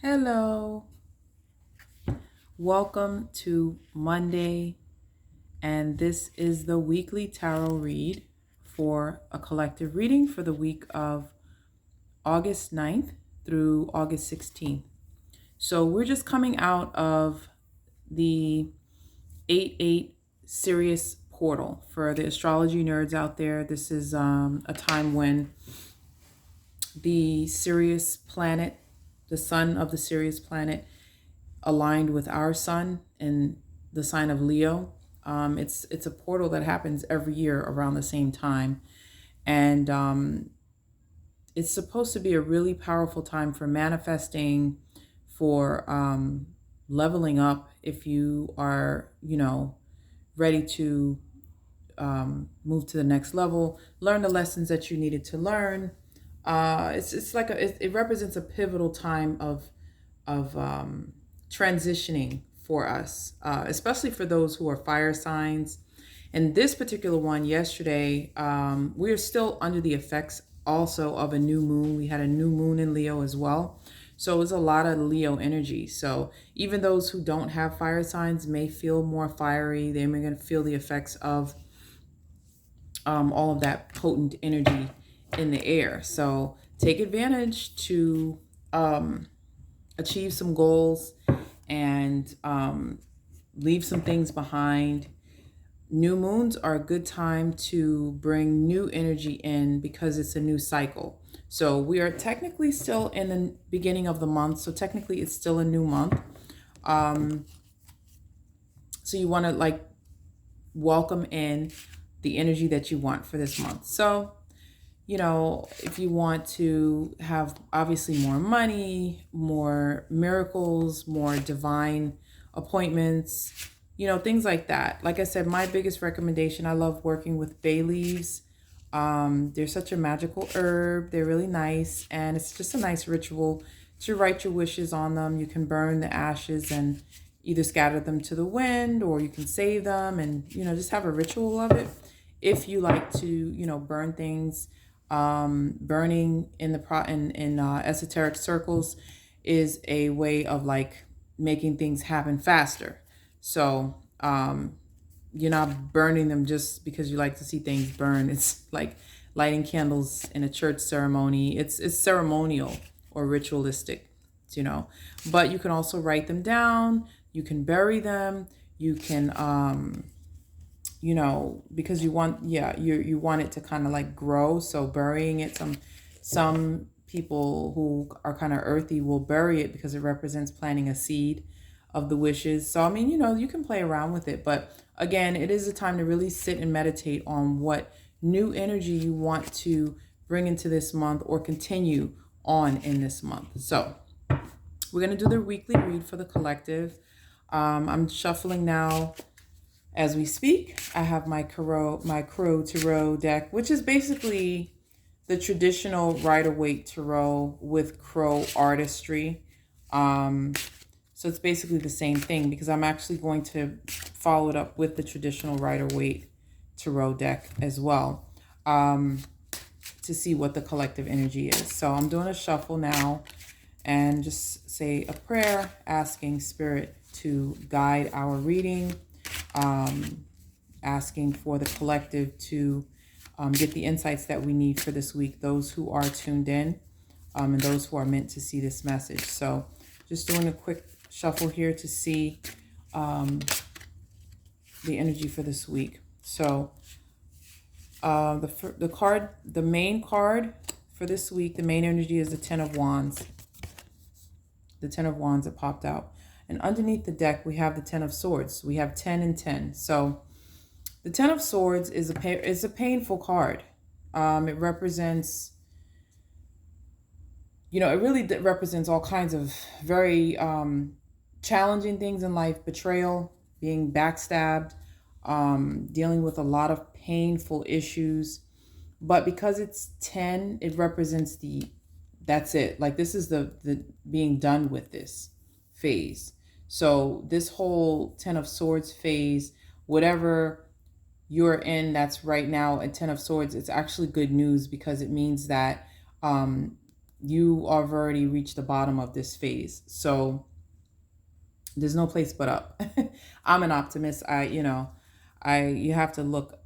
Hello, welcome to Monday, and this is the weekly tarot read for a collective reading for the week of August 9th through August 16th. So we're just coming out of the 8-8 Sirius portal. For the astrology nerds out there, this is a time when the Sirius planet, the sun of the Sirius planet, aligned with our sun in the sign of Leo. It's a portal that happens every year around the same time, and it's supposed to be a really powerful time for manifesting, for leveling up. If you are, ready to move to the next level, learn the lessons that you needed to learn. It's like it represents a pivotal time of transitioning for us, especially for those who are fire signs. And this particular one yesterday, we are still under the effects also of a new moon. We had a new moon in Leo as well. So it was a lot of Leo energy. So even those who don't have fire signs may feel more fiery. They may feel the effects of all of that potent energy in the air. So take advantage to achieve some goals and leave some things behind. New moons are a good time to bring new energy in because it's a new cycle. So we are technically still in the beginning of the month. So technically it's still a new month. So you want to welcome in the energy that you want for this month. So, if you want to have obviously more money, more miracles, more divine appointments, things like that. Like I said, my biggest recommendation, I love working with bay leaves. They're such a magical herb. They're really nice. And it's just a nice ritual to write your wishes on them. You can burn the ashes and either scatter them to the wind, or you can save them and, just have a ritual of it. If you like to, burn things, burning in esoteric circles is a way of making things happen faster. So you're not burning them just because you like to see things burn. It's like lighting candles in a church ceremony. It's ceremonial or ritualistic, but you can also write them down. You can bury them. You can because you want you want it to kind of grow. So burying it, some people who are kind of earthy will bury it because it represents planting a seed of the wishes. So I mean, you can play around with it, but again, it is a time to really sit and meditate on what new energy you want to bring into this month or continue on in this month. So we're going to do the weekly read for the collective. I'm shuffling now as we speak. I have my crow tarot deck, which is basically the traditional Rider-Waite tarot with crow artistry. So it's basically the same thing, because I'm actually going to follow it up with the traditional Rider-Waite tarot deck as well, to see what the collective energy is. So I'm doing a shuffle now and just say a prayer, asking Spirit to guide our reading, asking for the collective to get the insights that we need for this week, those who are tuned in, and those who are meant to see this message. So just doing a quick shuffle here to see the energy for this week. So the main card for this week, the main energy is the Ten of Wands. The Ten of Wands that popped out. And underneath the deck, we have the Ten of Swords. We have 10 and 10. So the Ten of Swords is a painful card. It represents, it really represents all kinds of very challenging things in life: betrayal, being backstabbed, dealing with a lot of painful issues. But because it's 10, it represents that's it. This is the being done with this phase. So this whole Ten of Swords phase, whatever you're in that's right now a Ten of Swords, it's actually good news, because it means that you have already reached the bottom of this phase. So there's no place but up. I'm an optimist. You have to look,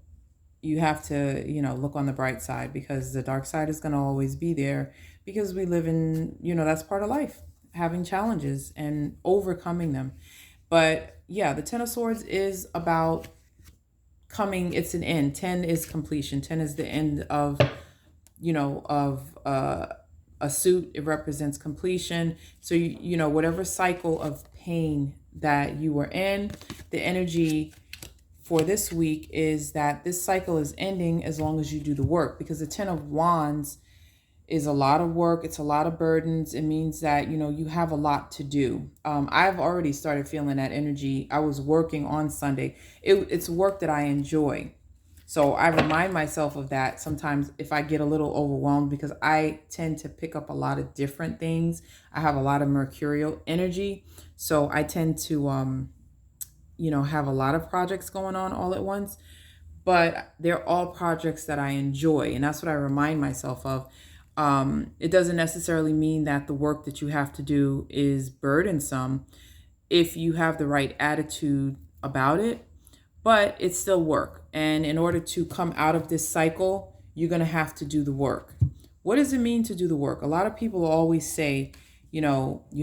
look on the bright side, because the dark side is going to always be there, because we live in, that's part of life, having challenges and overcoming them. But yeah, the Ten of Swords is about coming, it's an end. 10 is completion. 10 is the end of, a suit. It represents completion. So, whatever cycle of pain that you were in, the energy for this week is that this cycle is ending as long as you do the work, because the 10 of Wands is a lot of work. It's a lot of burdens. It means that, you have a lot to do. I've already started feeling that energy. I was working on Sunday. It's work that I enjoy. So I remind myself of that sometimes if I get a little overwhelmed, because I tend to pick up a lot of different things. I have a lot of mercurial energy. So I tend to, have a lot of projects going on all at once. But they're all projects that I enjoy. And that's what I remind myself of. It doesn't necessarily mean that the work that you have to do is burdensome if you have the right attitude about it, but it's still work. And in order to come out of this cycle, you're going to have to do the work. What does it mean to do the work? A lot of people always say, you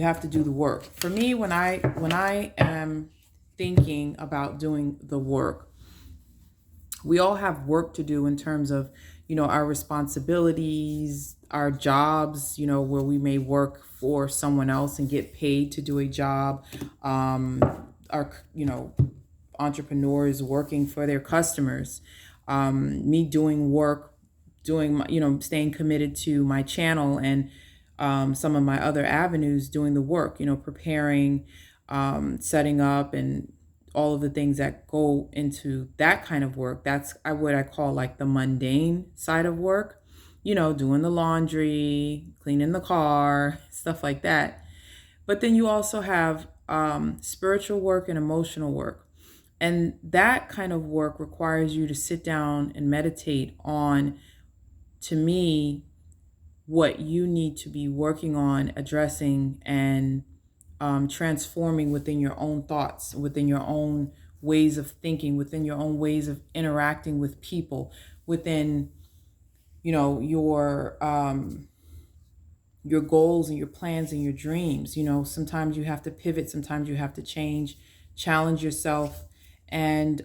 have to do the work. For me, when I am thinking about doing the work, we all have work to do in terms of, our responsibilities, our jobs, where we may work for someone else and get paid to do a job. Our, entrepreneurs working for their customers. Me doing work, staying committed to my channel and some of my other avenues, doing the work, preparing, setting up, and all of the things that go into that kind of work. That's what I call like the mundane side of work, doing the laundry, cleaning the car, stuff like that. But then you also have spiritual work and emotional work. And that kind of work requires you to sit down and meditate on, to me, what you need to be working on, addressing, and transforming within your own thoughts, within your own ways of thinking, within your own ways of interacting with people, within, your goals and your plans and your dreams. Sometimes you have to pivot, sometimes you have to change, challenge yourself, and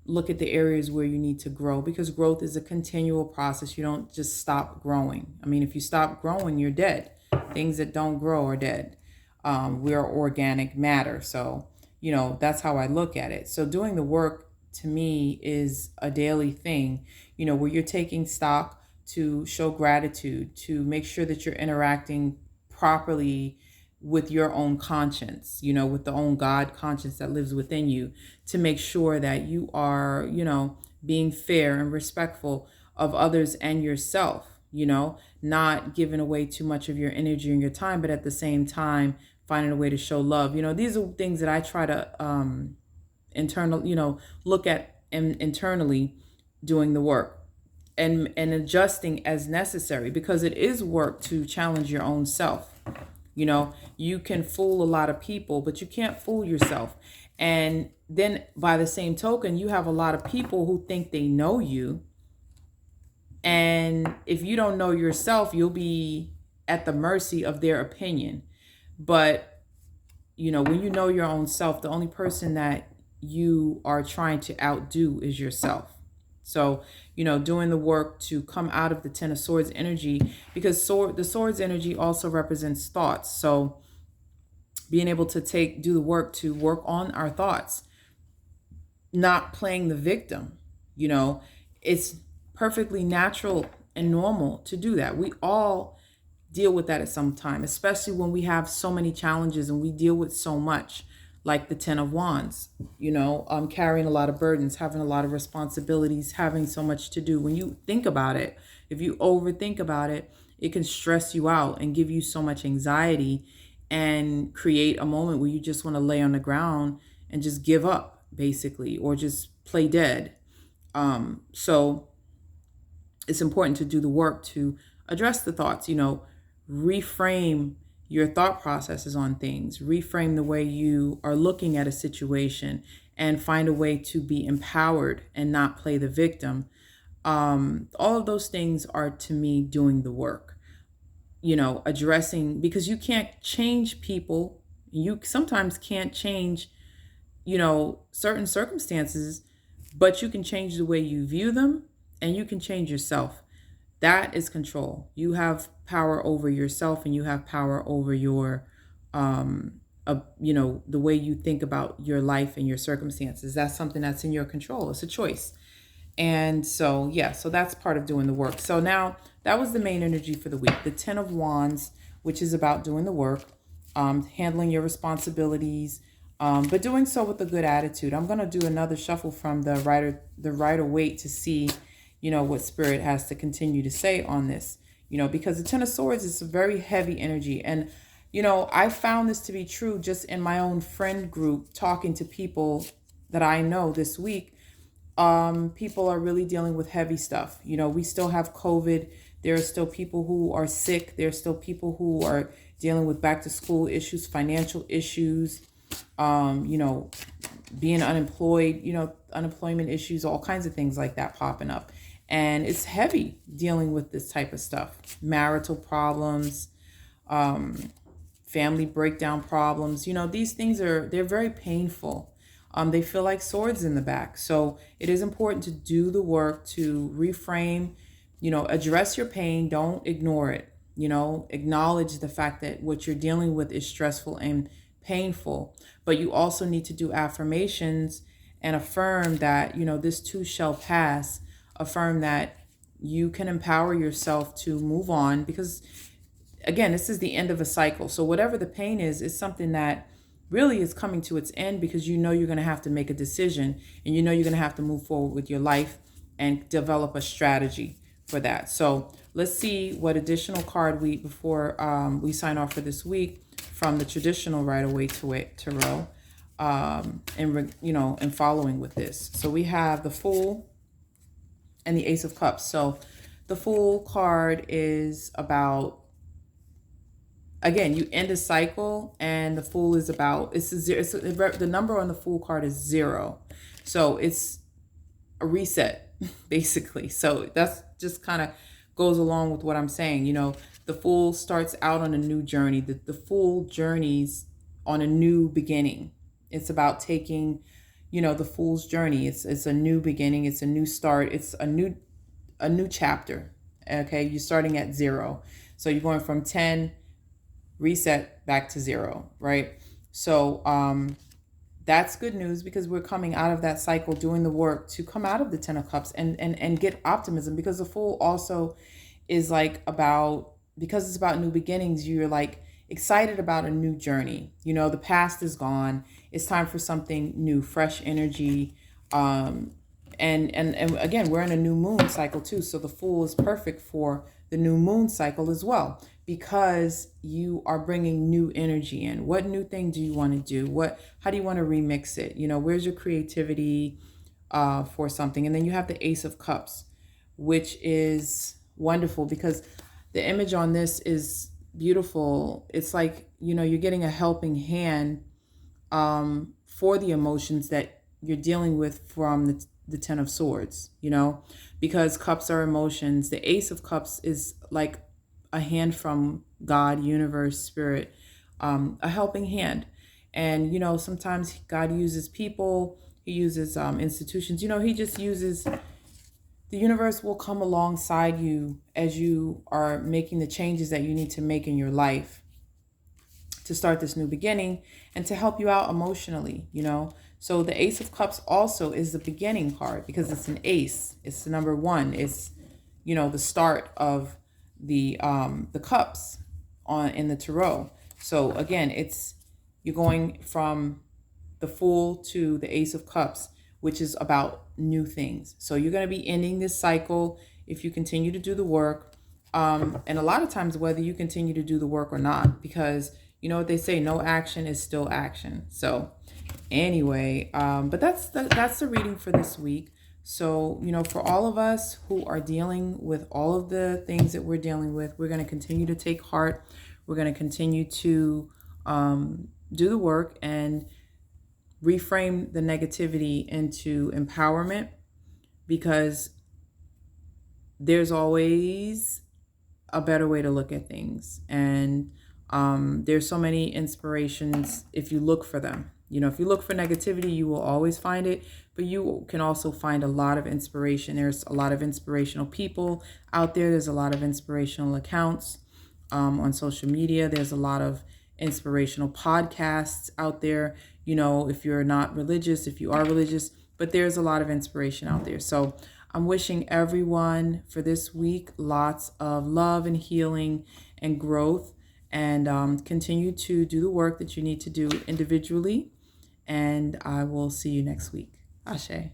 look at the areas where you need to grow, because growth is a continual process. You don't just stop growing. I mean, if you stop growing, you're dead. Things that don't grow are dead. We are organic matter. So, that's how I look at it. So doing the work to me is a daily thing, where you're taking stock to show gratitude, to make sure that you're interacting properly with your own conscience, with the own God conscience that lives within you, to make sure that you are, being fair and respectful of others and yourself, not giving away too much of your energy and your time, but at the same time, finding a way to show love. These are things that I try to look at internally, doing the work and adjusting as necessary, because it is work to challenge your own self. You can fool a lot of people, but you can't fool yourself. And then by the same token, you have a lot of people who think they know you. And if you don't know yourself, you'll be at the mercy of their opinion. But, when you know your own self, the only person that you are trying to outdo is yourself. So, doing the work to come out of the Ten of Swords energy, because the Swords energy also represents thoughts. So being able to do the work to work on our thoughts, not playing the victim, it's perfectly natural and normal to do that. We all deal with that at some time, especially when we have so many challenges and we deal with so much. Like the Ten of Wands, carrying a lot of burdens, having a lot of responsibilities, having so much to do. When you think about it, if you overthink about it, it can stress you out and give you so much anxiety and create a moment where you just want to lay on the ground and just give up, basically, or just play dead. So it's important to do the work to address the thoughts, reframe your thought processes on things, reframe the way you are looking at a situation, and find a way to be empowered and not play the victim. All of those things are, to me, doing the work. Addressing, because you can't change people. You sometimes can't change, certain circumstances, but you can change the way you view them, and you can change yourself. That is control. You have power over yourself, and you have power over your the way you think about your life and your circumstances. That's something that's in your control. It's a choice. And so, yeah, so that's part of doing the work. So now that was the main energy for the week. The 10 of Wands, which is about doing the work, handling your responsibilities, but doing so with a good attitude. I'm going to do another shuffle from the Rider-Waite to see, what Spirit has to continue to say on this, because the 10 of Swords is a very heavy energy. And, I found this to be true just in my own friend group, talking to people that I know this week. People are really dealing with heavy stuff. We still have COVID. There are still people who are sick. There are still people who are dealing with back to school issues, financial issues, being unemployed, unemployment issues, all kinds of things like that popping up. And it's heavy dealing with this type of stuff. Marital problems, family breakdown problems. These things they're very painful. They feel like swords in the back. So it is important to do the work to reframe, address your pain. Don't ignore it. Acknowledge the fact that what you're dealing with is stressful and painful. But you also need to do affirmations and affirm that, this too shall pass. Affirm that you can empower yourself to move on, because, again, this is the end of a cycle. So whatever the pain is something that really is coming to its end, because you're going to have to make a decision, and you're going to have to move forward with your life and develop a strategy for that. So let's see what additional card before we sign off for this week from the traditional Rider-Waite Tarot, and following with this. So we have the Fool and the Ace of Cups. So the Fool card is about, again, you end a cycle, and the Fool is about, the number on the Fool card is 0. So it's a reset, basically. So that's just kind of goes along with what I'm saying. The Fool starts out on a new journey. The Fool journeys on a new beginning. It's about taking, the Fool's journey. It's a new beginning. It's a new start. It's a new chapter. Okay. You're starting at 0. So you're going from 10, reset back to 0, right? So that's good news, because we're coming out of that cycle, doing the work to come out of the 10 of Cups and get optimism, because the Fool also is because it's about new beginnings, you're like excited about a new journey. The past is gone. It's time for something new, fresh energy. And again, we're in a new moon cycle too. So the Fool is perfect for the new moon cycle as well, because you are bringing new energy in. What new thing do you want to do? How do you want to remix it? Where's your creativity for something? And then you have the Ace of Cups, which is wonderful, because the image on this is beautiful. It's like, you're getting a helping hand for the emotions that you're dealing with from the 10 of Swords, because cups are emotions. The Ace of Cups is like a hand from God, universe, spirit, a helping hand. And, sometimes God uses people, he uses institutions, he just uses, the universe will come alongside you as you are making the changes that you need to make in your life to start this new beginning and to help you out emotionally, So the Ace of Cups also is the beginning card, because it's an ace. It's the number 1. It's, the start of the cups in the tarot. So again, you're going from the Fool to the Ace of Cups, which is about new things. So you're going to be ending this cycle if you continue to do the work. And a lot of times, whether you continue to do the work or not, because you know what they say, no action is still action. So anyway, but that's the reading for this week. So, for all of us who are dealing with all of the things that we're dealing with, we're going to continue to take heart. We're going to continue to do the work and reframe the negativity into empowerment, because there's always a better way to look at things. And there's so many inspirations if you look for them. If you look for negativity, you will always find it, but you can also find a lot of inspiration. There's a lot of inspirational people out there. There's a lot of inspirational accounts on social media. There's a lot of inspirational podcasts out there. If you're not religious, if you are religious, but there's a lot of inspiration out there. So I'm wishing everyone for this week lots of love and healing and growth, and continue to do the work that you need to do individually. And I will see you next week. Ashe.